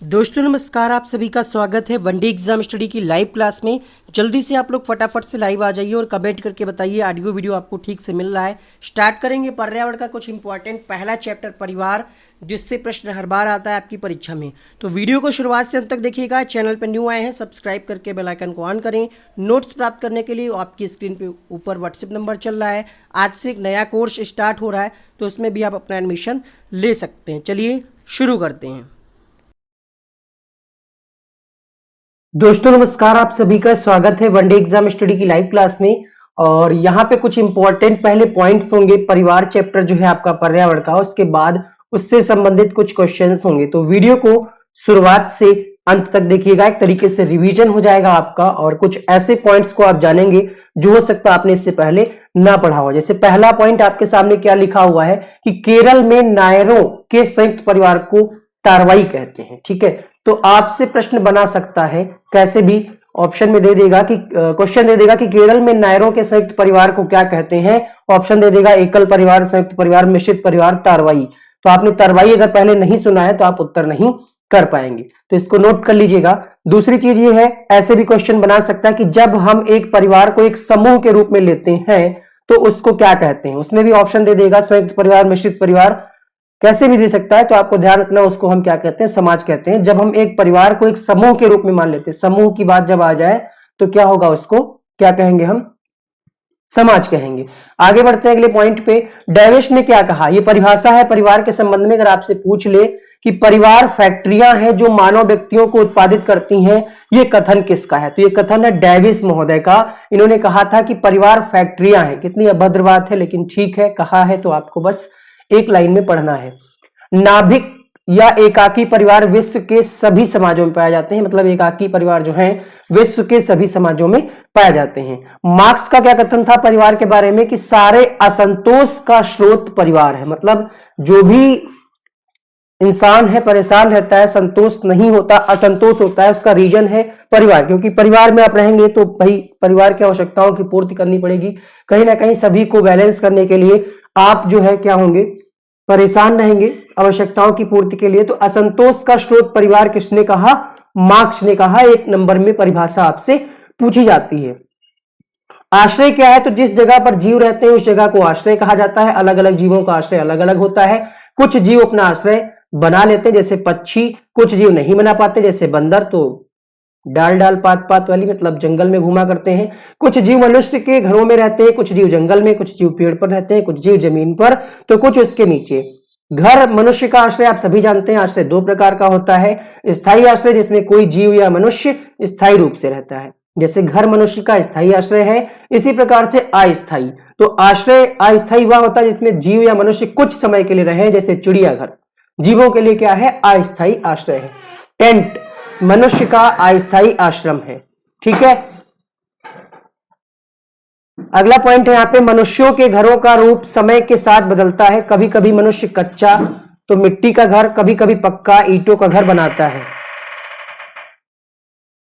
दोस्तों नमस्कार, आप सभी का स्वागत है वनडे एग्जाम स्टडी की लाइव क्लास में। जल्दी से आप लोग फटाफट से लाइव आ जाइए और कमेंट करके बताइए ऑडियो वीडियो आपको ठीक से मिल रहा है। स्टार्ट करेंगे पर्यावरण का कुछ इंपॉर्टेंट पहला चैप्टर परिवार, जिससे प्रश्न हर बार आता है आपकी परीक्षा में। तो वीडियो को शुरुआत से अंत तक देखिएगा। चैनल पर न्यू आए हैं सब्सक्राइब करके बेल आइकन को ऑन करें। नोट्स प्राप्त करने के लिए आपकी स्क्रीन पे ऊपर व्हाट्सएप नंबर चल रहा है। आज से एक नया कोर्स स्टार्ट हो रहा है, तो उसमें भी आप अपना एडमिशन ले सकते हैं। चलिए शुरू करते हैं। दोस्तों नमस्कार, आप सभी का स्वागत है वनडे एग्जाम स्टडी की लाइव क्लास में। और यहाँ पे कुछ इंपॉर्टेंट पहले पॉइंट्स होंगे। परिवार चैप्टर जो है आपका पर्यावरण का, उसके बाद उससे संबंधित कुछ क्वेश्चंस होंगे। तो वीडियो को शुरुआत से अंत तक देखिएगा, एक तरीके से रिवीजन हो जाएगा आपका और कुछ ऐसे पॉइंट्स को आप जानेंगे जो हो सकता है आपने इससे पहले ना पढ़ा हो। जैसे पहला पॉइंट आपके सामने क्या लिखा हुआ है कि केरल में नायरों के संयुक्त परिवार को तारवाई कहते हैं। ठीक है, तो आपसे प्रश्न बना सकता है, कैसे भी ऑप्शन में दे देगा कि क्वेश्चन दे देगा कि केरल में नायरों के संयुक्त परिवार को क्या कहते हैं। ऑप्शन दे देगा एकल परिवार, संयुक्त परिवार, मिश्रित परिवार, तारवाई। तो आपने तारवाई अगर पहले नहीं सुना है तो आप उत्तर नहीं कर पाएंगे, तो इसको नोट कर लीजिएगा। दूसरी चीज ये है, ऐसे भी क्वेश्चन बना सकता है कि जब हम एक परिवार को एक समूह के रूप में लेते हैं तो उसको क्या कहते हैं। उसमें भी ऑप्शन दे देगा संयुक्त परिवार, मिश्रित परिवार, कैसे भी दे सकता है। तो आपको ध्यान रखना, उसको हम क्या कहते हैं, समाज कहते हैं। जब हम एक परिवार को एक समूह के रूप में मान लेते हैं, समूह की बात जब आ जाए तो क्या होगा, उसको क्या कहेंगे, हम समाज कहेंगे। आगे बढ़ते हैं अगले पॉइंट पे। डेविस ने क्या कहा, ये परिभाषा है परिवार के संबंध में। अगर आपसे पूछ ले कि परिवार फैक्ट्रियां हैं जो मानव व्यक्तियों को उत्पादित करती हैं, ये कथन किसका है, तो ये कथन है डेविस महोदय का। इन्होंने कहा था कि परिवार फैक्ट्रियां हैं। कितनी अभद्र बात है, लेकिन ठीक है, कहा है तो आपको बस एक लाइन में पढ़ना है। नाभिक या एकाकी परिवार विश्व के सभी समाजों में पाए जाते हैं। मतलब एकाकी परिवार जो है विश्व के सभी समाजों में पाए जाते हैं। मार्क्स का क्या कथन था परिवार के बारे में कि सारे असंतोष का स्रोत परिवार है। मतलब जो भी इंसान है परेशान रहता है, संतोष नहीं होता, असंतोष होता है, उसका रीजन है परिवार। क्योंकि परिवार में आप रहेंगे तो भाई परिवार की आवश्यकताओं की पूर्ति करनी पड़ेगी। कहीं ना कहीं सभी को बैलेंस करने के लिए आप जो है क्या होंगे, परेशान रहेंगे आवश्यकताओं की पूर्ति के लिए। तो असंतोष का स्रोत परिवार किसने कहा, मार्क्स ने कहा। एक नंबर में परिभाषा आपसे पूछी जाती है। आश्रय क्या है, तो जिस जगह पर जीव रहते हैं उस जगह को आश्रय कहा जाता है। अलग अलग जीवों का आश्रय अलग अलग होता है। कुछ जीव अपना आश्रय बना लेते हैं जैसे पक्षी, कुछ जीव नहीं बना पाते जैसे बंदर, तो डाल डाल पात पात वाली, मतलब जंगल में घूमा करते हैं। कुछ जीव मनुष्य के घरों में रहते हैं, कुछ जीव जंगल में, कुछ जीव पेड़ पर रहते हैं, कुछ जीव जमीन पर, तो कुछ उसके नीचे। घर मनुष्य का आश्रय आप सभी जानते हैं। आश्रय दो प्रकार का होता है, स्थायी आश्रय जिसमें कोई जीव या मनुष्य स्थायी रूप से रहता है, जैसे घर मनुष्य का स्थायी आश्रय है। इसी प्रकार से अस्थायी, तो आश्रय अस्थायी वह होता है जिसमें जीव या मनुष्य कुछ समय के लिए रहे, जैसे चिड़ियाघर जीवों के लिए क्या है, अस्थायी आश्रय है। टेंट मनुष्य का अस्थायी आश्रम है। ठीक है, अगला पॉइंट है यहाँ पे, मनुष्यों के घरों का रूप समय के साथ बदलता है। कभी कभी मनुष्य कच्चा, तो मिट्टी का घर, कभी कभी पक्का, ईंटों का घर बनाता है।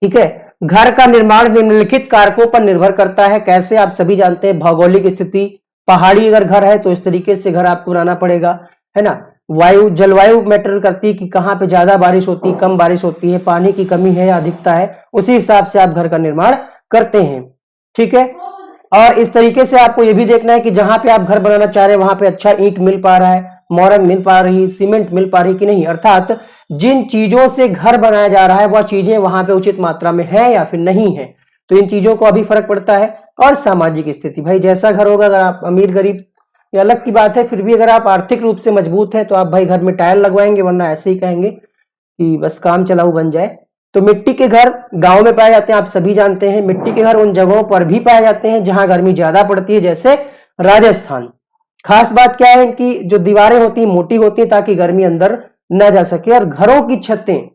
ठीक है, घर का निर्माण निम्नलिखित कारकों पर निर्भर करता है। कैसे, आप सभी जानते हैं, भौगोलिक स्थिति। पहाड़ी अगर घर है तो इस तरीके से घर आपको बनाना पड़ेगा, है ना। वायु, जलवायु मैटर करती है कि कहां पे ज्यादा बारिश होती है, कम बारिश होती है, पानी की कमी है या अधिकता है, उसी हिसाब से आप घर का निर्माण करते हैं। ठीक है, और इस तरीके से आपको यह भी देखना है कि जहां पे आप घर बनाना चाह रहे हैं वहां पे अच्छा ईंट मिल पा रहा है, मोरंग मिल पा रही, सीमेंट मिल पा रही कि नहीं। अर्थात जिन चीजों से घर बनाया जा रहा है वह चीजें वहां पे उचित मात्रा में है या फिर नहीं है, तो इन चीजों को अभी फर्क पड़ता है। और सामाजिक स्थिति, भाई जैसा घर होगा, अगर आप अमीर गरीब ये अलग की बात है, फिर भी अगर आप आर्थिक रूप से मजबूत है तो आप भाई घर में टाइल लगवाएंगे, वरना ऐसे ही कहेंगे कि बस काम चलाऊ बन जाए। तो मिट्टी के घर गांव में पाए जाते हैं, आप सभी जानते हैं। मिट्टी के घर उन जगहों पर भी पाए जाते हैं जहां गर्मी ज्यादा पड़ती है, जैसे राजस्थान। खास बात क्या है कि जो दीवारें होती हैं मोटी होती है ताकि गर्मी अंदर न जा सके, और घरों की छतें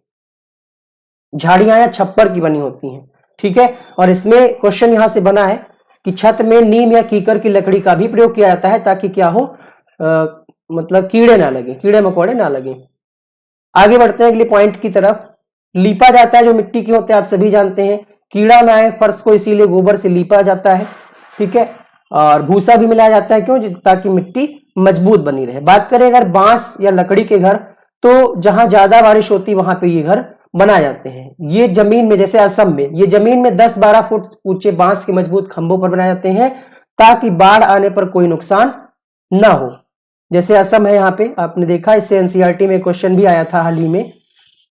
झाड़ियां या छप्पर की बनी होती हैं। ठीक है, और इसमें क्वेश्चन यहां से बना है कि छत में नीम या कीकर की लकड़ी का भी प्रयोग किया जाता है ताकि क्या हो, मतलब कीड़े ना लगे, कीड़े मकोड़े ना लगे। आगे बढ़ते हैं अगले पॉइंट की तरफ। लीपा जाता है, जो मिट्टी के होते हैं आप सभी जानते हैं। कीड़ा ना आए फर्श को, इसीलिए गोबर से लीपा जाता है। ठीक है, और भूसा भी मिलाया जाता है, क्यों, ताकि मिट्टी मजबूत बनी रहे। बात करें अगर बांस या लकड़ी के घर, तो जहां ज्यादा बारिश होती है वहां पे ये घर बनाए जाते हैं। ये जमीन में, जैसे असम में, ये जमीन में 10-12 फुट ऊंचे बांस के मजबूत खंभों पर बनाए जाते हैं ताकि बाढ़ आने पर कोई नुकसान ना हो। जैसे असम है, यहाँ पे आपने देखा, इससे एनसीईआरटी में क्वेश्चन भी आया था हाल ही में।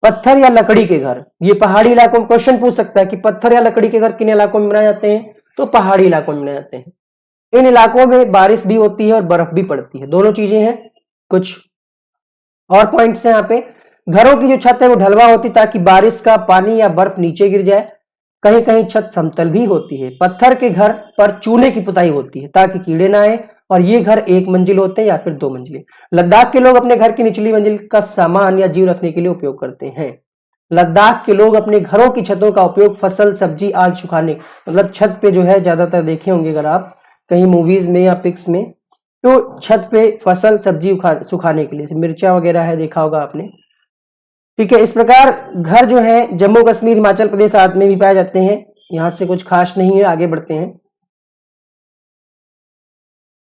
पत्थर या लकड़ी के घर, ये पहाड़ी इलाकों में क्वेश्चन पूछ सकता है कि पत्थर या लकड़ी के घर किन इलाकों में बनाए जाते हैं, तो पहाड़ी इलाकों में बनाए जाते हैं। इन इलाकों में बारिश भी होती है और बर्फ भी पड़ती है, दोनों चीजें हैं। कुछ और पॉइंट्स हैं यहाँ पे। घरों की जो छत है वो ढलवा होती ताकि बारिश का पानी या बर्फ नीचे गिर जाए। कहीं कहीं छत समतल भी होती है। पत्थर के घर पर चूने की पुताई होती है ताकि कीड़े ना आए, और ये घर 1 मंजिल होते हैं या फिर 2 मंजिले। लद्दाख के लोग अपने घर की निचली मंजिल का सामान या जीव रखने के लिए उपयोग करते हैं। लद्दाख के लोग अपने घरों की छतों का उपयोग फसल, सब्जी आदि सुखाने, मतलब छत पे जो है ज्यादातर देखे होंगे अगर आप कहीं मूवीज में या पिक्स में, तो छत पे फसल सब्जी सुखाने के लिए, मिर्चा वगैरह है, देखा होगा आपने। ठीक है, इस प्रकार घर जो है जम्मू कश्मीर, हिमाचल प्रदेश आदि में भी पाए जाते हैं। यहां से कुछ खास नहीं है, आगे बढ़ते हैं।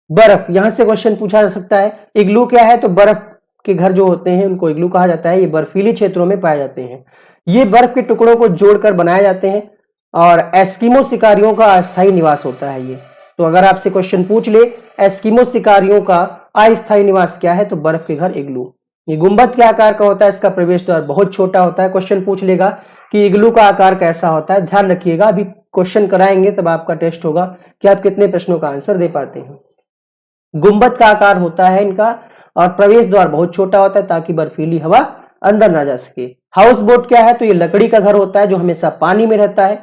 बर्फ, यहां से क्वेश्चन पूछा जा सकता है। इग्लू क्या है, तो बर्फ के घर जो होते हैं उनको इग्लू कहा जाता है। ये बर्फीली क्षेत्रों में पाए जाते हैं। ये बर्फ के टुकड़ों को जोड़कर बनाए जाते हैं और एस्किमो शिकारियों का अस्थायी निवास होता है ये। तो अगर आपसे क्वेश्चन पूछ ले एस्किमो शिकारियों का अस्थायी निवास क्या है, तो बर्फ के घर इग्लू। ये गुंबद के आकार का होता है, इसका प्रवेश द्वार बहुत छोटा होता है। क्वेश्चन पूछ लेगा कि इग्लू का आकार कैसा होता है, ध्यान रखिएगा, अभी क्वेश्चन कराएंगे तब आपका टेस्ट होगा कि आप कितने प्रश्नों का आंसर दे पाते हैं। गुंबद का आकार होता है इनका और प्रवेश द्वार बहुत छोटा होता है ताकि बर्फीली हवा अंदर ना जा सके। हाउस बोट क्या है, तो ये लकड़ी का घर होता है जो हमेशा पानी में रहता है।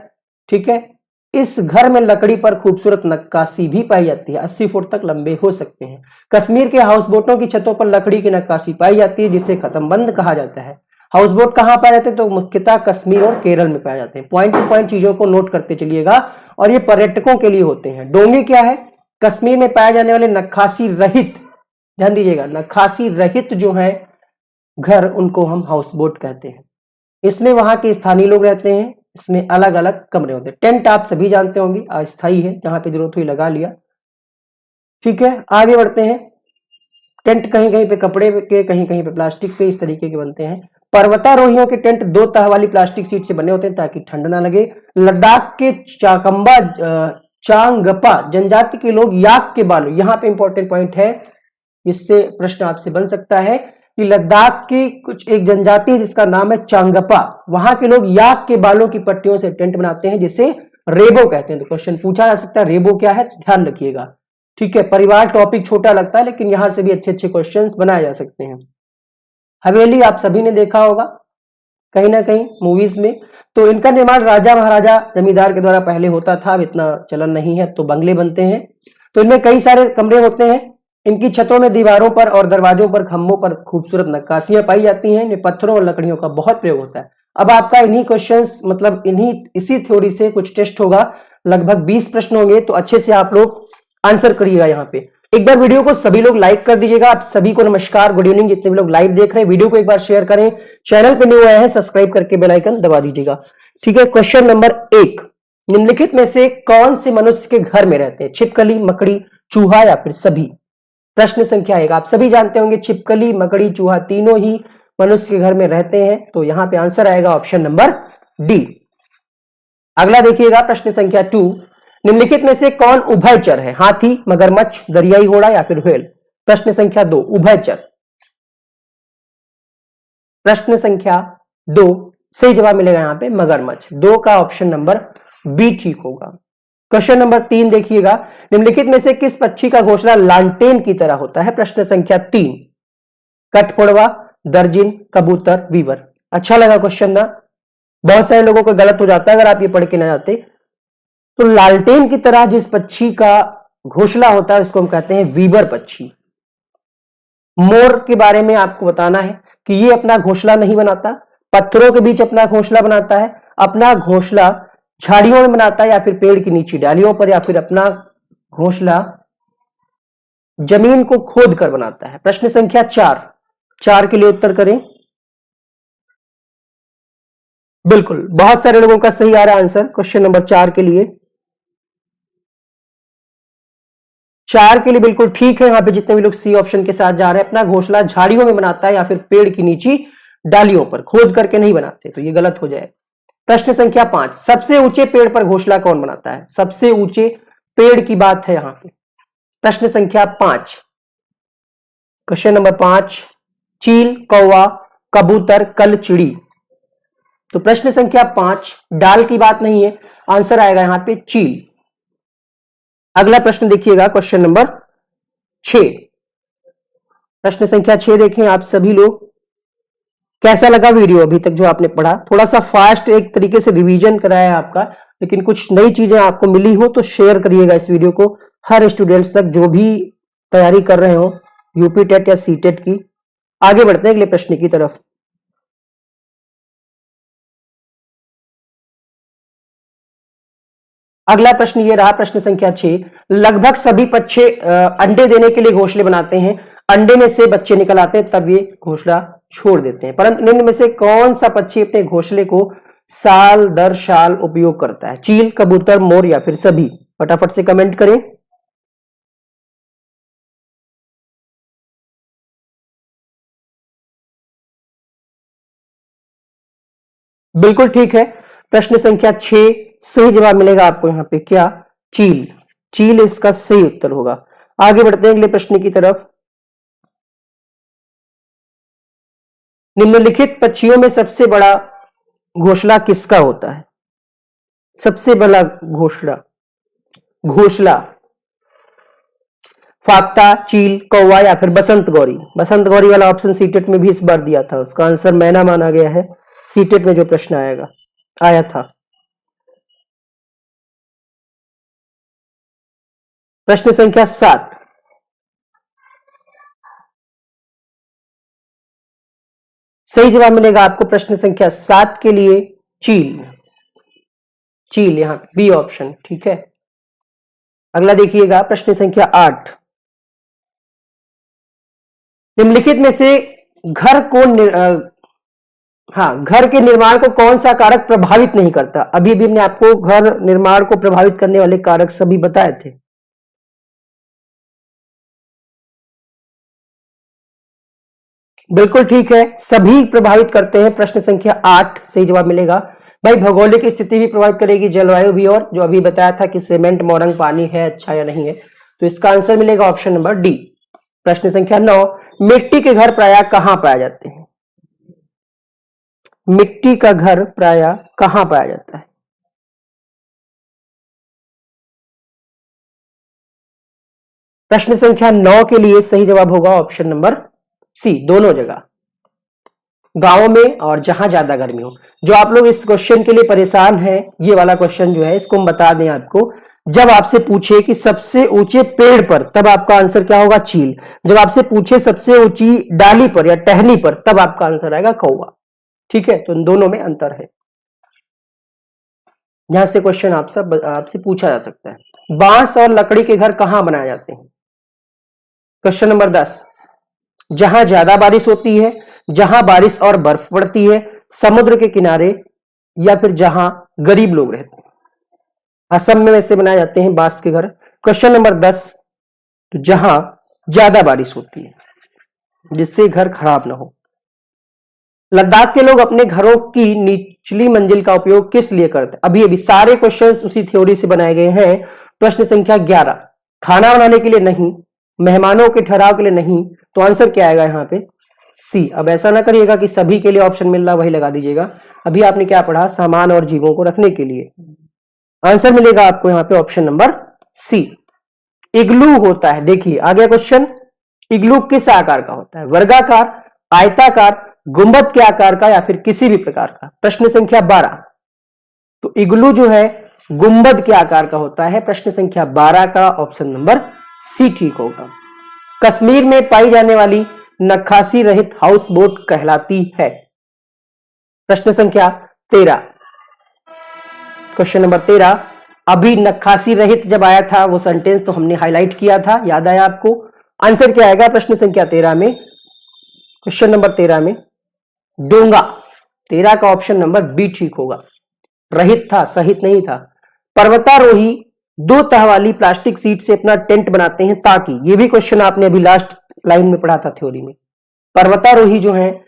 ठीक है, इस घर में लकड़ी पर खूबसूरत नक्काशी भी पाई जाती है, 80 फुट तक लंबे हो सकते हैं। कश्मीर के हाउस बोटों की छतों पर लकड़ी की नक्काशी पाई जाती है जिसे खत्मबंद कहा जाता है। हाउस बोट कहां पाए जाते हैं, तो मुख्यतः कश्मीर और केरल में पाए जाते हैं। पॉइंट टू पॉइंट चीजों को नोट करते चलिएगा, और ये पर्यटकों के लिए होते हैं। डोंगी क्या है, कश्मीर में पाए जाने वाले नक्काशी रहित, ध्यान दीजिएगा, नक्काशी रहित जो है घर, उनको हम हाउस बोट कहते हैं। इसमें वहां के स्थानीय लोग रहते हैं। इसमें अलग अलग कमरे होते हैं। टेंट आप सभी जानते होंगे, अस्थायी है, जहां पे जरूरत हुई लगा लिया। ठीक है, आगे बढ़ते हैं। टेंट कहीं कहीं पे कपड़े के, कहीं कहीं पे प्लास्टिक के, इस तरीके के बनते हैं। पर्वतारोहियों के टेंट 2 तह वाली प्लास्टिक सीट से बने होते हैं ताकि ठंड ना लगे। लद्दाख के चाकंबा चांगपा जनजाति के लोग याक के बालों, यहां पे इंपॉर्टेंट पॉइंट है, इससे प्रश्न आपसे बन सकता है कि लद्दाख की कुछ एक जनजाति है जिसका नाम है चांगपा, वहां के लोग याक के बालों की पट्टियों से टेंट बनाते हैं जिसे रेबो कहते हैं। तो क्वेश्चन पूछा जा सकता है रेबो क्या है, ध्यान रखिएगा। ठीक है, परिवार टॉपिक छोटा लगता है लेकिन यहां से भी अच्छे अच्छे क्वेश्चंस बनाए जा सकते हैं। हवेली आप सभी ने देखा होगा कहीं ना कहीं मूवीज में। तो इनका निर्माण राजा महाराजा जमींदार के द्वारा पहले होता था, अब इतना चलन नहीं है, तो बंगले बनते हैं। तो इनमें कई सारे कमरे होते हैं। इनकी छतों में, दीवारों पर और दरवाजों पर, खंभों पर खूबसूरत नक्काशियां पाई जाती हैं। इनमें पत्थरों और लकड़ियों का बहुत प्रयोग होता है। अब आपका इन्हीं क्वेश्चंस, मतलब इसी थ्योरी से कुछ टेस्ट होगा, लगभग 20 प्रश्न होंगे, तो अच्छे से आप लोग आंसर करिएगा। यहाँ पे एक बार वीडियो को सभी लोग लाइक कर दीजिएगा। आप सभी को नमस्कार, गुड इवनिंग, जितने भी लोग लाइव देख रहे हैं, वीडियो को एक बार शेयर करें। चैनल पे न्यू आए हैं, सब्सक्राइब करके बेल आइकन दबा दीजिएगा। ठीक है, क्वेश्चन नंबर 1, निम्नलिखित में से कौन से मनुष्य के घर में रहते हैं, छिपकली, मकड़ी, चूहा या फिर सभी। प्रश्न संख्या 1, आप सभी जानते होंगे छिपकली, मकड़ी, चूहा तीनों ही मनुष्य के घर में रहते हैं। तो यहां पे आंसर आएगा ऑप्शन नंबर डी। अगला देखिएगा, प्रश्न संख्या 2, निम्नलिखित में से कौन उभयचर है, हाथी, मगरमच्छ, दरियाई घोड़ा या फिर व्हेल। प्रश्न संख्या 2, उभयचर। प्रश्न संख्या 2 सही जवाब मिलेगा यहां पे मगरमच्छ। 2 का ऑप्शन नंबर बी ठीक होगा। क्वेश्चन नंबर 3 देखिएगा, निम्नलिखित में से किस पक्षी का घोंसला लालटेन की तरह होता है। प्रश्न संख्या 3, कठफोड़वा, दर्जिन, कबूतर, वीवर। अच्छा लगा क्वेश्चन ना, बहुत सारे लोगों को गलत हो जाता है अगर आप ये पढ़ के ना जाते। तो लालटेन की तरह जिस पक्षी का घोंसला होता है उसको हम कहते हैं वीवर पक्षी। मोर के बारे में आपको बताना है कि ये अपना घोंसला नहीं बनाता, पत्थरों के बीच अपना घोंसला बनाता है। अपना घोंसला झाड़ियों में बनाता है या फिर पेड़ की नीचे डालियों पर, या फिर अपना घोंसला जमीन को खोद कर बनाता है। प्रश्न संख्या 4 के लिए उत्तर करें। बिल्कुल, बहुत सारे लोगों का सही आ रहा है आंसर क्वेश्चन नंबर 4 के लिए। 4 के लिए बिल्कुल ठीक है। यहाँ पे जितने भी लोग सी ऑप्शन के साथ जा रहे हैं, अपना घोंसला झाड़ियों में बनाता है या फिर पेड़ की नीची डालियों पर, खोद करके नहीं बनाते, तो ये गलत हो जाएगा। प्रश्न संख्या 5, सबसे ऊंचे पेड़ पर घोंसला कौन बनाता है? सबसे ऊंचे पेड़ की बात है यहां पे। प्रश्न संख्या 5, क्वेश्चन नंबर 5, चील, कौवा, कबूतर, कलचिड़ी। तो प्रश्न संख्या 5 डाल की बात नहीं है, आंसर आएगा यहां पे चील। अगला प्रश्न देखिएगा, क्वेश्चन नंबर 6। प्रश्न संख्या 6 देखें आप सभी लोग। कैसा लगा वीडियो अभी तक जो आपने पढ़ा? थोड़ा सा फास्ट एक तरीके से रिवीजन कराया है आपका, लेकिन कुछ नई चीजें आपको मिली हो तो शेयर करिएगा इस वीडियो को हर स्टूडेंट्स तक जो भी तैयारी कर रहे हो यूपी टेट या सी टेट की। आगे बढ़ते हैं अगले प्रश्न की तरफ। अगला प्रश्न ये रहा, प्रश्न संख्या 6, लगभग सभी पक्षी अंडे देने के लिए घोंसले बनाते हैं, अंडे में से बच्चे निकल आते हैं तब ये घोंसला छोड़ देते हैं, परंतु निम्न में से कौन सा पक्षी अपने घोंसले को साल दर साल उपयोग करता है? चील, कबूतर, मोर या फिर सभी? फटाफट से कमेंट करें। बिल्कुल ठीक है, प्रश्न संख्या 6 सही जवाब मिलेगा आपको यहां पे क्या? चील। चील इसका सही उत्तर होगा। आगे बढ़ते हैं अगले प्रश्न की तरफ। निम्नलिखित पक्षियों में सबसे बड़ा घोंसला किसका होता है? सबसे बड़ा घोंसला घोंसला फाख्ता, चील, कौवा या फिर बसंत गौरी? बसंत गौरी वाला ऑप्शन सीटेट में भी इस बार दिया था, उसका आंसर मैना माना गया है सीटेट में जो प्रश्न आया था। प्रश्न संख्या 7, सही जवाब मिलेगा आपको प्रश्न संख्या 7 के लिए चील। चील यहां बी ऑप्शन ठीक है। अगला देखिएगा, प्रश्न संख्या 8, निम्नलिखित में से घर को घर के निर्माण को कौन सा कारक प्रभावित नहीं करता? अभी भी हमने आपको घर निर्माण को प्रभावित करने वाले कारक सभी बताए थे। बिल्कुल ठीक है, सभी प्रभावित करते हैं। प्रश्न संख्या 8 सही जवाब मिलेगा। भाई भौगोलिक स्थिति भी प्रभावित करेगी, जलवायु भी, और जो अभी बताया था कि सीमेंट मोरंग पानी है अच्छा या नहीं है, तो इसका आंसर मिलेगा ऑप्शन नंबर डी। प्रश्न संख्या 9, मिट्टी के घर प्रायः कहां पाए जाते हैं? मिट्टी का घर प्रायः कहां पाया जाता है? प्रश्न संख्या 9 के लिए सही जवाब होगा ऑप्शन नंबर सी, दोनों जगह, गांवों में और जहां ज्यादा गर्मी हो। जो आप लोग इस क्वेश्चन के लिए परेशान हैं, ये वाला क्वेश्चन जो है इसको हम बता दें आपको, जब आपसे पूछे कि सबसे ऊंचे पेड़ पर, तब आपका आंसर क्या होगा? चील। जब आपसे पूछे सबसे ऊंची डाली पर या टहनी पर, तब आपका आंसर आएगा कौवा। ठीक है, तो इन दोनों में अंतर है। यहां से क्वेश्चन आपसे पूछा जा सकता है। बांस और लकड़ी के घर कहां बनाए जाते हैं? क्वेश्चन नंबर 10, जहां ज्यादा बारिश होती है, जहां बारिश और बर्फ पड़ती है, समुद्र के किनारे, या फिर जहां गरीब लोग रहते हैं। असम में वैसे बनाए जाते हैं बांस के घर। क्वेश्चन नंबर 10, तो जहां ज्यादा बारिश होती है जिससे घर खराब ना हो। लद्दाख के लोग अपने घरों की निचली मंजिल का उपयोग किस लिए करते हैं? अभी अभी सारे क्वेश्चंस उसी थ्योरी से बनाए गए हैं। प्रश्न संख्या 11, खाना बनाने के लिए नहीं, मेहमानों के ठहराव के लिए नहीं, तो आंसर क्या आएगा यहाँ पे? सी। अब ऐसा ना करिएगा कि सभी के लिए ऑप्शन मिल रहा वही लगा दीजिएगा। अभी आपने क्या पढ़ा? सामान और जीवों को रखने के लिए। आंसर मिलेगा आपको यहाँ पे ऑप्शन नंबर सी। इग्लू होता है, देखिए आ गया क्वेश्चन, इग्लू किस आकार का होता है? वर्गाकार, आयताकार, गुंबद के आकार का, या फिर किसी भी प्रकार का? प्रश्न संख्या 12, तो इग्लू जो है गुंबद के आकार का होता है। प्रश्न संख्या 12 का ऑप्शन नंबर सी ठीक होगा। कश्मीर में पाई जाने वाली नक्काशी रहित हाउस बोट कहलाती है? प्रश्न संख्या 13, क्वेश्चन नंबर 13, अभी नक्काशी रहित जब आया था वो सेंटेंस तो हमने हाईलाइट किया था, याद आया आपको? आंसर क्या आएगा प्रश्न संख्या 13 में? क्वेश्चन नंबर 13 में डोंगा। 13 का ऑप्शन नंबर बी ठीक होगा। रहित था, सहित नहीं था। पर्वतारोही दो तह वाली प्लास्टिक सीट से अपना टेंट बनाते हैं ताकि, ये भी क्वेश्चन आपने अभी लास्ट लाइन में पढ़ा था थ्योरी में, पर्वतारोही जो है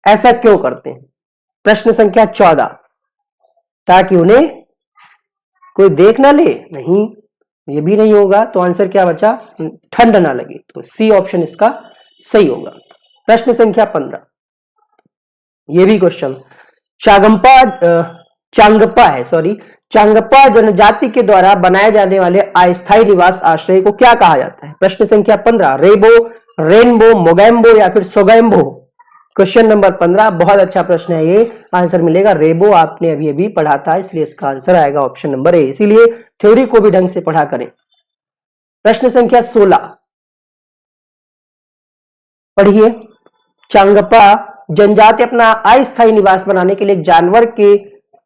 ऐसा क्यों करते हैं? प्रश्न संख्या 14, ताकि उन्हें कोई देख ना ले, नहीं ये भी नहीं होगा, तो आंसर क्या बचा? ठंड ना लगे, तो सी ऑप्शन इसका सही होगा। प्रश्न संख्या 15, ये भी क्वेश्चन चांगपा जनजाति के द्वारा बनाए जाने वाले अस्थायी निवास आश्रय को क्या कहा जाता है? प्रश्न संख्या 15, रेबो, रेनबो, मोगैम्बो या फिर सोगैम्बो। क्वेश्चन नंबर 15 बहुत अच्छा प्रश्न है, ये आंसर मिलेगा रेबो, आपने अभी अभी पढ़ा था, इसलिए इसका आंसर आएगा ऑप्शन नंबर ए। इसीलिए थ्योरी को भी ढंग से पढ़ा करें। प्रश्न संख्या 16 पढ़िए, चांगपा जनजाति अपना अस्थायी निवास बनाने के लिए जानवर के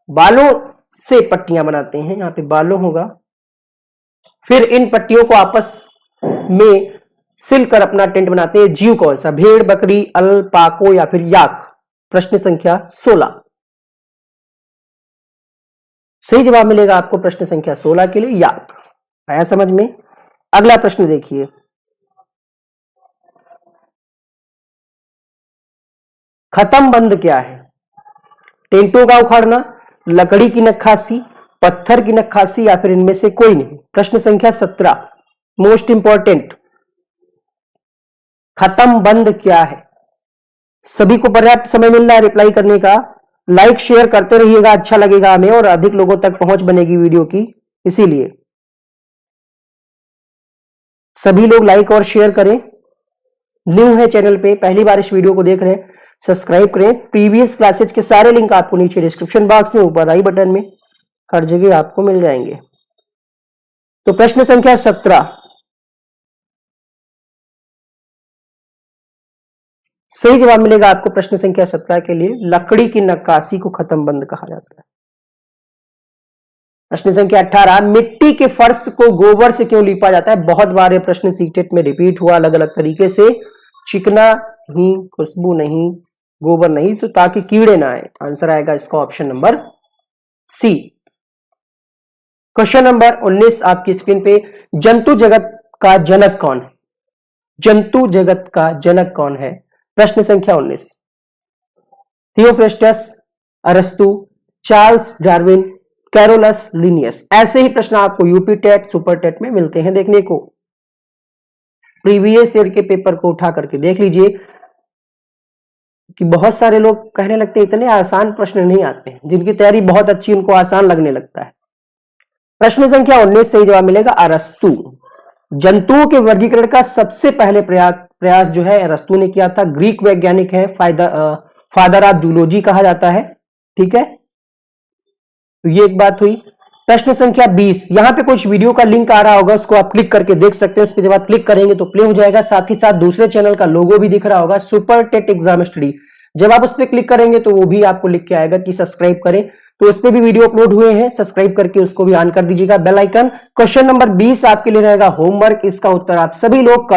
बालों से पट्टियां बनाते हैं, यहां पे बालों होगा, फिर इन पट्टियों को आपस में सिलकर अपना टेंट बनाते हैं। जीव कौन सा? भेड़, बकरी, अल्पाको या फिर याक। प्रश्न संख्या 16 सही जवाब मिलेगा आपको प्रश्न संख्या 16 के लिए याक। आया समझ में? अगला प्रश्न देखिए, खत्म बंद क्या है? टेंटों का उखाड़ना, लकड़ी की नक्काशी, पत्थर की नक्काशी या फिर इनमें से कोई नहीं। प्रश्न संख्या 17 मोस्ट इंपॉर्टेंट, खत्म बंद क्या है? सभी को पर्याप्त समय मिल रहा है रिप्लाई करने का, लाइक शेयर करते रहिएगा, अच्छा लगेगा हमें और अधिक लोगों तक पहुंच बनेगी वीडियो की, इसीलिए सभी लोग लाइक और शेयर करें। न्यू है चैनल पे, पहली बार इस वीडियो को देख रहे हैं, सब्सक्राइब करें। प्रीवियस क्लासेज के सारे लिंक आपको नीचे डिस्क्रिप्शन बॉक्स में, ऊपर आई बटन में, हर जगह आपको मिल जाएंगे। तो प्रश्न संख्या 17 सही जवाब मिलेगा आपको प्रश्न संख्या 17 के लिए, लकड़ी की नक्काशी को खत्म बंद कहा जाता है। प्रश्न संख्या 18 मिट्टी के फर्श को गोबर से क्यों लीपा जाता है? बहुत बार ये प्रश्न सीटेट में रिपीट हुआ अलग अलग तरीके से। चिकना ही, खुशबू नहीं, गोबर नहीं, तो ताकि कीड़े ना आए। आंसर आएगा इसका option number C. Question number 19 आपकी स्क्रीन पे, जंतु जगत का जनक कौन है? जंतु जगत का जनक कौन है? प्रश्न संख्या 19, थियोफ्रेस्टस, अरस्तु, चार्ल्स डार्विन, कैरोलस लिनियस। ऐसे ही प्रश्न आपको यूपी टेट, सुपर टेट में मिलते हैं देखने को। प्रीवियस ईयर के पेपर को उठा करके देख लीजिए कि बहुत सारे लोग कहने लगते हैं इतने आसान प्रश्न नहीं आते हैं, जिनकी तैयारी बहुत अच्छी उनको आसान लगने लगता है। प्रश्न संख्या 19 सही जवाब मिलेगा अरस्तु। जंतुओं के वर्गीकरण का सबसे पहले प्रयास जो है अरस्तु ने किया था। ग्रीक वैज्ञानिक है, फादर ऑफ जूलॉजी कहा जाता है, ठीक है, तो ये एक बात हुई। प्रश्न संख्या 20, यहां पे कुछ वीडियो का लिंक आ रहा होगा, उसको आप क्लिक करके देख सकते हैं। उस पर जब आप क्लिक करेंगे तो प्ले हो जाएगा, साथ ही साथ दूसरे चैनल का लोगो भी दिख रहा होगा, सुपर टेट एग्जाम स्टडी। जब आप उस पर क्लिक करेंगे तो वो भी आपको लिख के आएगा कि सब्सक्राइब करें, तो उस पर भी वीडियो अपलोड हुए हैं, सब्सक्राइब करके उसको भी ऑन कर दीजिएगा बेल आइकन। क्वेश्चन नंबर 20 आपके लिए रहेगा होमवर्क, इसका उत्तर आप सभी लोग